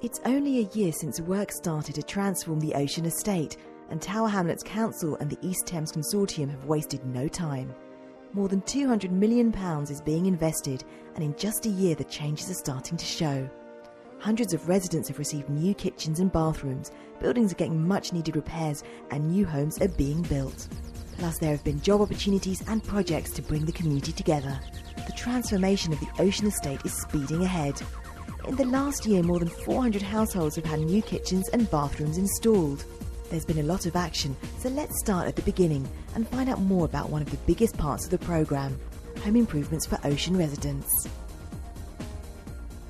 It's only a year since work started to transform the Ocean Estate, and Tower Hamlets Council and the East Thames Consortium have wasted no time. More than £200 million is being invested, and in just a year the changes are starting to show. Hundreds of residents have received new kitchens and bathrooms, buildings are getting much needed repairs, and new homes are being built. Plus there have been job opportunities and projects to bring the community together. The transformation of the Ocean Estate is speeding ahead. In the last year, more than 400 households have had new kitchens and bathrooms installed. There's been a lot of action, so let's start at the beginning and find out more about one of the biggest parts of the programme: home improvements for Ocean residents.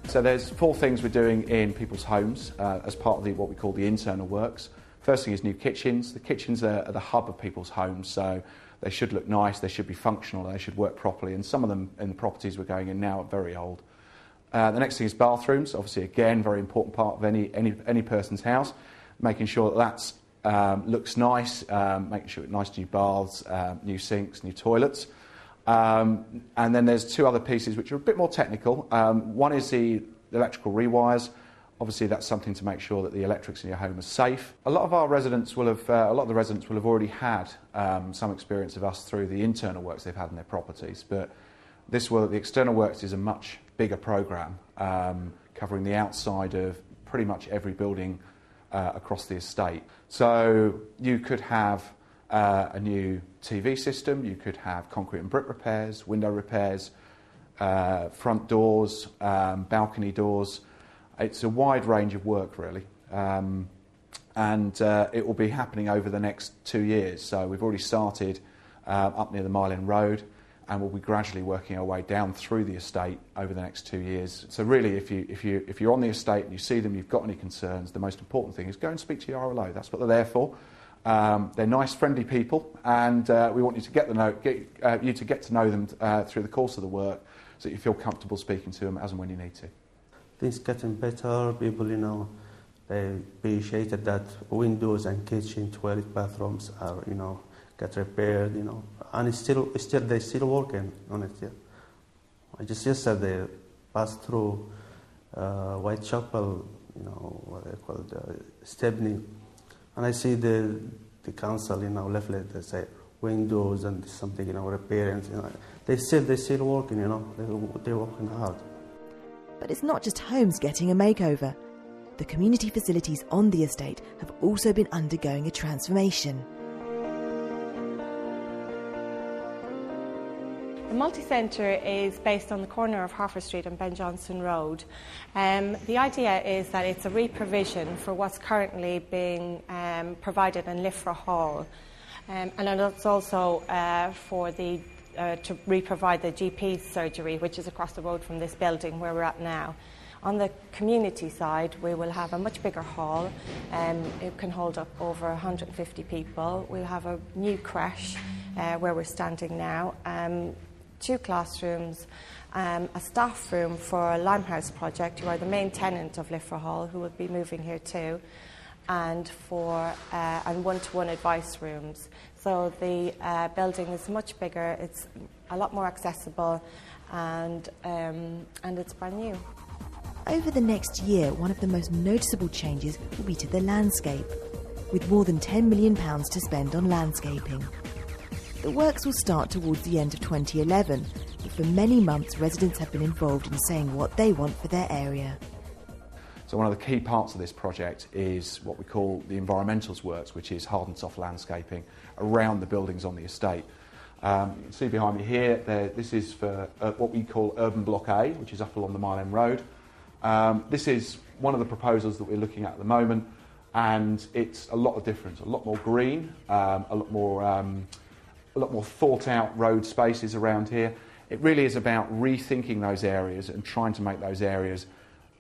So there's 4 things we're doing in people's homes as part of what we call the internal works. First thing is new kitchens. The kitchens are the hub of people's homes, so they should look nice, they should be functional, they should work properly, and some of them in the properties we're going in now are very old. The next thing is bathrooms. Obviously, again, very important part of any person's house, making sure that looks nice, making sure nice new baths, new sinks, new toilets. And then there's 2 other pieces which are a bit more technical. One is the electrical rewires. Obviously, that's something to make sure that the electrics in your home are safe. A lot of the residents will have already had some experience of us through the internal works they've had in their properties, but the external works is a much bigger programme, covering the outside of pretty much every building across the estate. So you could have a new TV system, you could have concrete and brick repairs, window repairs, front doors, balcony doors. It's a wide range of work, really, and it will be happening over the next 2 years. So we've already started up near the Mile End Road, and we'll be gradually working our way down through the estate over the next 2 years. So really, if you're on the estate and you see them, you've got any concerns, the most important thing is go and speak to your RLO. That's what they're there for. They're nice, friendly people, and we want you to get to know them through the course of the work, so that you feel comfortable speaking to them as and when you need to. Things getting better. People, they appreciated that windows and kitchen, toilet, bathrooms are, get repaired, and they're still working on it. Yeah. I just yesterday passed through Whitechapel, what they call Stepney, and I see the council, leaflet that say windows and something, repairing. They're still working, they're working hard. But it's not just homes getting a makeover. The community facilities on the estate have also been undergoing a transformation. The multi-centre is based on the corner of Harford Street and Ben Jonson Road. The idea is that it's a re-provision for what's currently being provided in Liffra Hall, and it's also to re-provide the GP surgery, which is across the road from this building where we're at now. On the community side, we will have a much bigger hall. It can hold up over 150 people. We'll have a new creche where we're standing now, 2 classrooms, a staff room for Limehouse Project, who are the main tenant of Liffra Hall, who will be moving here too, and one-to-one advice rooms. So the building is much bigger, it's a lot more accessible, and it's brand new. Over the next year, one of the most noticeable changes will be to the landscape, with more than £10 million to spend on landscaping. The works will start towards the end of 2011, but for many months residents have been involved in saying what they want for their area. So one of the key parts of this project is what we call the environmentals works, which is hard and soft landscaping around the buildings on the estate. You can see behind me here, this is for what we call Urban Block A, which is up along the Mile End Road. This is one of the proposals that we're looking at the moment, and it's a lot of difference, a lot more green, a lot more thought out road spaces around here. It really is about rethinking those areas and trying to make those areas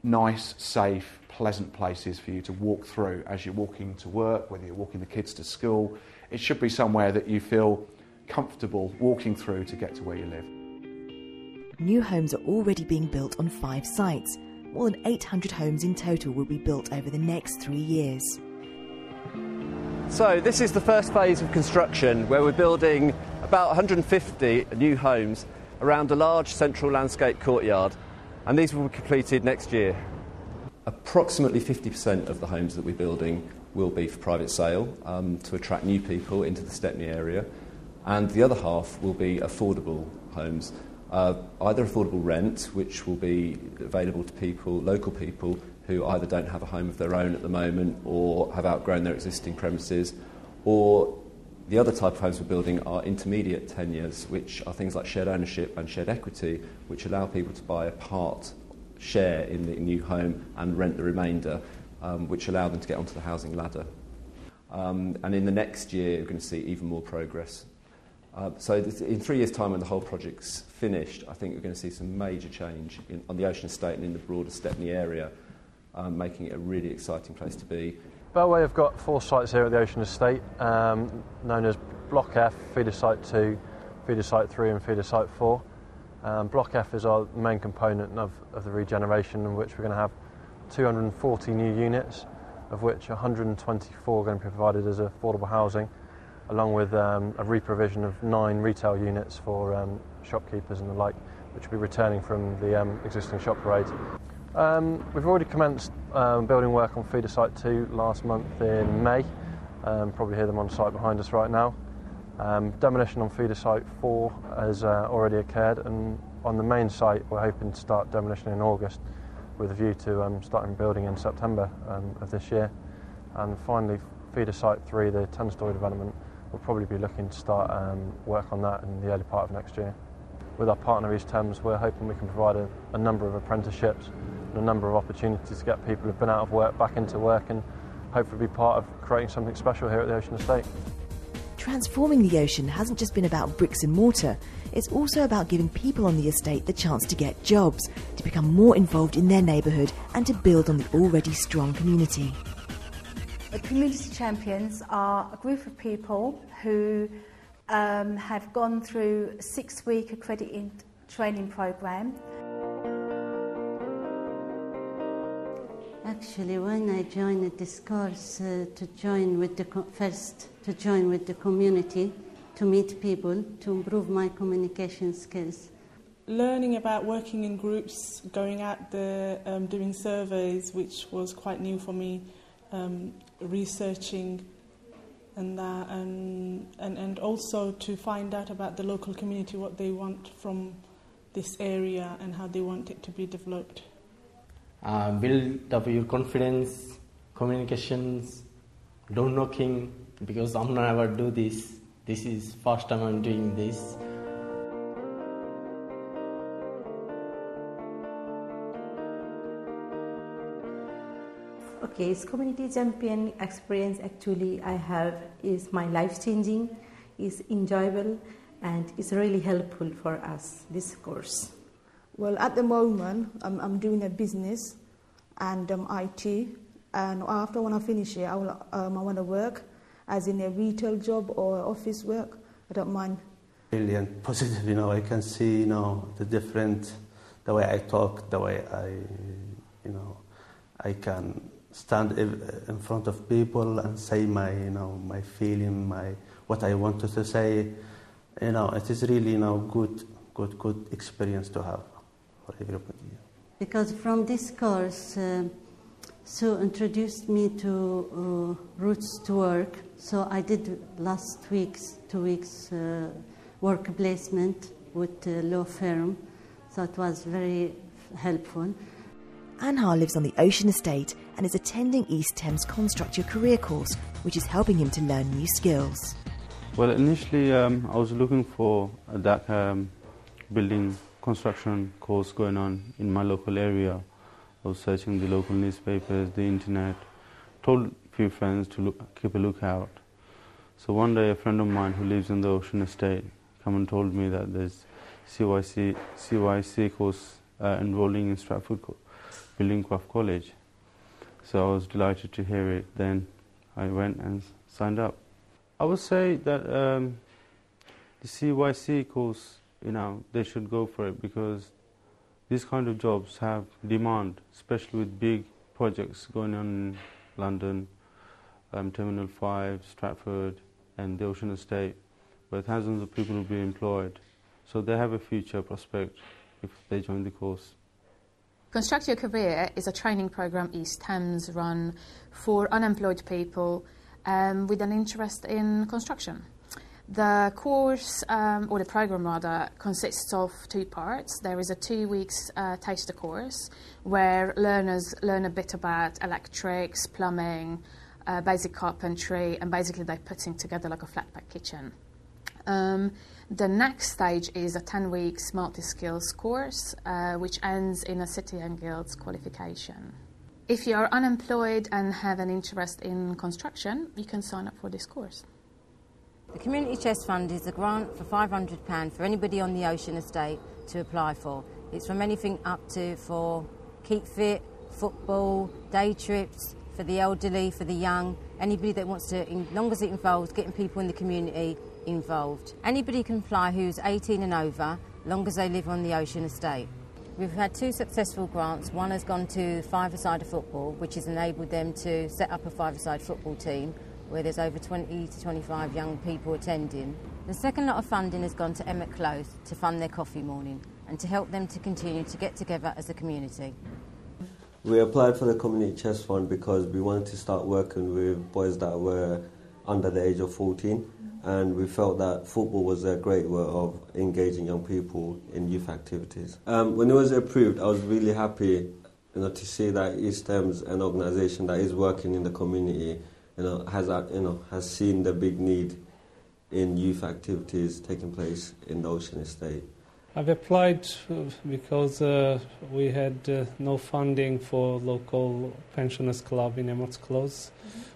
nice, safe, pleasant places for you to walk through as you're walking to work, whether you're walking the kids to school. It should be somewhere that you feel comfortable walking through to get to where you live. New homes are already being built on 5 sites. More than 800 homes in total will be built over the next 3 years. So this is the first phase of construction, where we're building about 150 new homes around a large central landscape courtyard, and these will be completed next year. Approximately 50% of the homes that we're building will be for private sale to attract new people into the Stepney area, and the other half will be affordable homes, either affordable rent, which will be available to people, local people who either don't have a home of their own at the moment or have outgrown their existing premises, or the other type of homes we're building are intermediate tenures, which are things like shared ownership and shared equity, which allow people to buy a part share in the new home and rent the remainder, which allow them to get onto the housing ladder. And in the next year, we're going to see even more progress. So in 3 years' time, when the whole project's finished, I think we're going to see some major change on the Ocean Estate and in the broader Stepney area, making it a really exciting place to be. Bellway have got 4 sites here at the Ocean Estate, known as Block F, Feeder Site 2, Feeder Site 3 and Feeder Site 4. Block F is our main component of the regeneration, in which we're going to have 240 new units, of which 124 are going to be provided as affordable housing, along with a reprovision of 9 retail units for shopkeepers and the like, which will be returning from the existing shop parade. We've already commenced building work on Feeder Site 2 last month in May. Probably hear them on site behind us right now. Demolition on Feeder Site 4 has already occurred, and on the main site we're hoping to start demolition in August with a view to starting building in September of this year. And finally, Feeder Site 3, the 10-storey development, we'll probably be looking to start work on that in the early part of next year. With our partner East Thames, we're hoping we can provide a number of apprenticeships and a number of opportunities to get people who've been out of work back into work, and hopefully be part of creating something special here at the Ocean Estate. Transforming the ocean hasn't just been about bricks and mortar, it's also about giving people on the estate the chance to get jobs, to become more involved in their neighbourhood and to build on the already strong community. The Community Champions are a group of people who have gone through a 6-week accredited training programme. Actually, when I joined this course, to join with the community, to meet people, to improve my communication skills. Learning about working in groups, going out there, doing surveys, which was quite new for me, researching and that, and also to find out about the local community, what they want from this area and how they want it to be developed. Build up your confidence, communications, door knocking, because I'm not ever do this. This is first time I'm doing this. Okay, this community champion experience actually I have is my life changing, is enjoyable, and is really helpful for us, this course. Well, at the moment, I'm doing a business and IT, and after when I finish it, I want to work as in a retail job or office work. I don't mind. Brilliant, positive, I can see, the way I talk, the way I can stand in front of people and say my feeling, what I wanted to say. It is really, good experience to have for everybody. Because from this course, Sue introduced me to Roots to Work. So I did last 2 weeks work placement with a law firm. So it was very helpful. Anhar lives on the Ocean Estate and is attending East Thames Construct Your Career course, which is helping him to learn new skills. Well, initially I was looking for that building construction course going on in my local area. I was searching the local newspapers, the internet, told a few friends to keep a lookout. So one day a friend of mine who lives in the Ocean Estate came and told me that there's CYC course enrolling in Stratford Building Craft College. So I was delighted to hear it. Then I went and signed up. I would say that the CYC course, they should go for it, because these kind of jobs have demand, especially with big projects going on in London, Terminal 5, Stratford and the Ocean Estate, where thousands of people will be employed. So they have a future prospect if they join the course. Construct Your Career is a training programme East Thames run for unemployed people with an interest in construction. The course, or the programme rather, consists of 2 parts. There is a 2 weeks taster course where learners learn a bit about electrics, plumbing, basic carpentry, and basically they're putting together like a flat pack kitchen. The next stage is a 10 weeks multi-skills course, which ends in a City and Guilds qualification. If you are unemployed and have an interest in construction, you can sign up for this course. The Community Chest Fund is a grant for £500 for anybody on the Ocean Estate to apply for. It's from anything up to for keep fit, football, day trips, for the elderly, for the young, anybody that wants to, as long as it involves getting people in the community involved. Anybody can apply who's 18 and over, long as they live on the Ocean Estate. We've had 2 successful grants. One has gone to five-a-side football, which has enabled them to set up a five-a-side football team where there's over 20 to 25 young people attending. The second lot of funding has gone to Emmett Close to fund their coffee morning and to help them to continue to get together as a community. We applied for the Community Chest Fund because we wanted to start working with boys that were under the age of 14, and we felt that football was a great way of engaging young people in youth activities. When it was approved, I was really happy to see that East Thames, an organisation that is working in the community, has seen the big need in youth activities taking place in the Ocean Estate. I've applied because we had no funding for local pensioners club in Emmett's Close,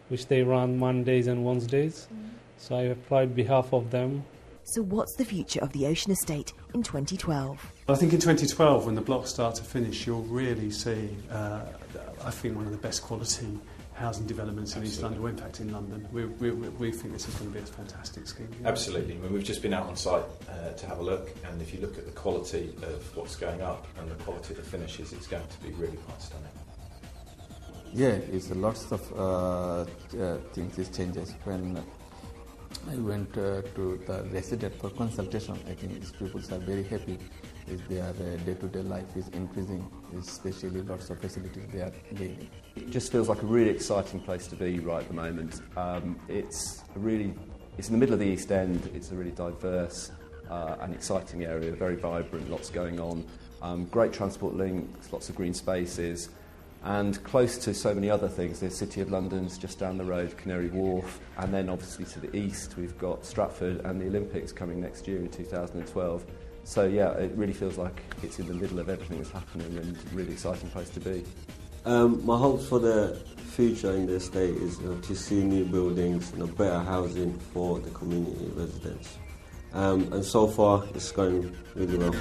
which they run Mondays and Wednesdays. So I applied on behalf of them. So what's the future of the Ocean Estate in 2012? I think in 2012, when the blocks start to finish, you'll really see, I think, one of the best quality housing developments in East London, in fact in London. We think this is going to be a fantastic scheme. Absolutely. I mean, we've just been out on site to have a look, and if you look at the quality of what's going up and the quality of the finishes, it's going to be really quite stunning. Yeah, it's lots of things, it changes. When I went to the resident for consultation, I think these people are very happy. Their day-to-day life is increasing, especially lots of facilities they are gaining. It just feels like a really exciting place to be right at the moment. It's in the middle of the East End. It's a really diverse and exciting area, very vibrant, lots going on. Great transport links, lots of green spaces, and close to so many other things. There's City of London's just down the road, Canary Wharf, and then obviously to the east we've got Stratford and the Olympics coming next year in 2012. So yeah, it really feels like it's in the middle of everything that's happening and a really exciting place to be. My hopes for the future in the estate is to see new buildings, better housing for the community residents. And so far it's going really well.